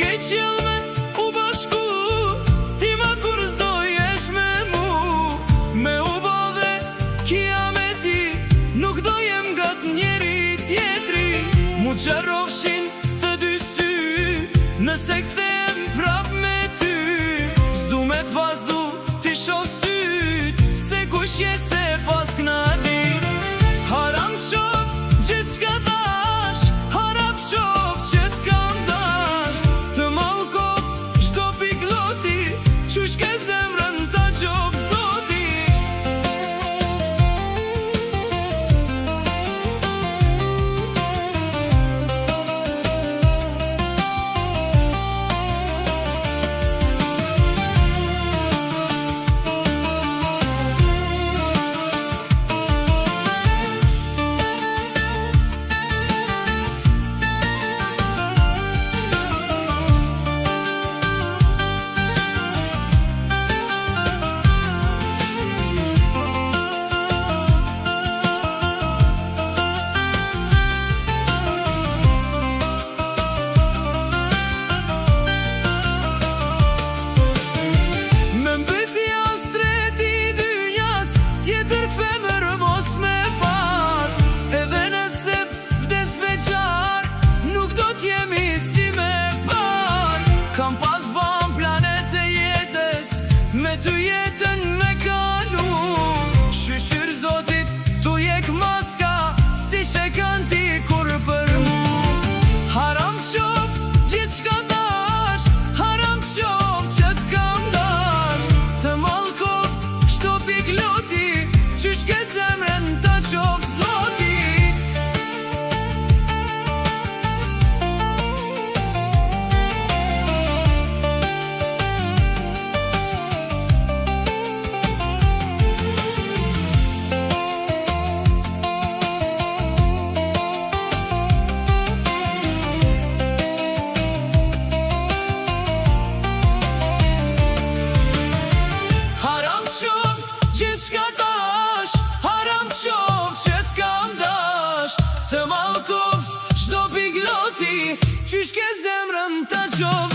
ke qëllme u bashku, ti ma kur s'dojesh me mu. Me u bodhe kiameti, nuk do jem gat njeri tjetri. Mu qarofshin të dy sy, nëse kthehem prap me ty. S'du me t'vazdu t'i shoh syt, se kush je se pas këna dit. Haram qoft gjithçka dash, haram qoft që t'kam dash. Të mallkoft çdo pikloti, qysh ke zemrën ta qof Zoti. Kam pas ban planet e jetës, me ty jetën me kalu. Shyshyr Zotit, tu jek maska, si shekan ti kur për mu. Haram qoft gjithçka dash, haram qoft që t'kam dash. Të mallkoft çdo pikloti, qysh ke zemrën ta qof Zoti. Gjithçka dash, haram qoft që t'kam dash. Të mallkoft çdo pikloti, qysh ke zemrën ta qof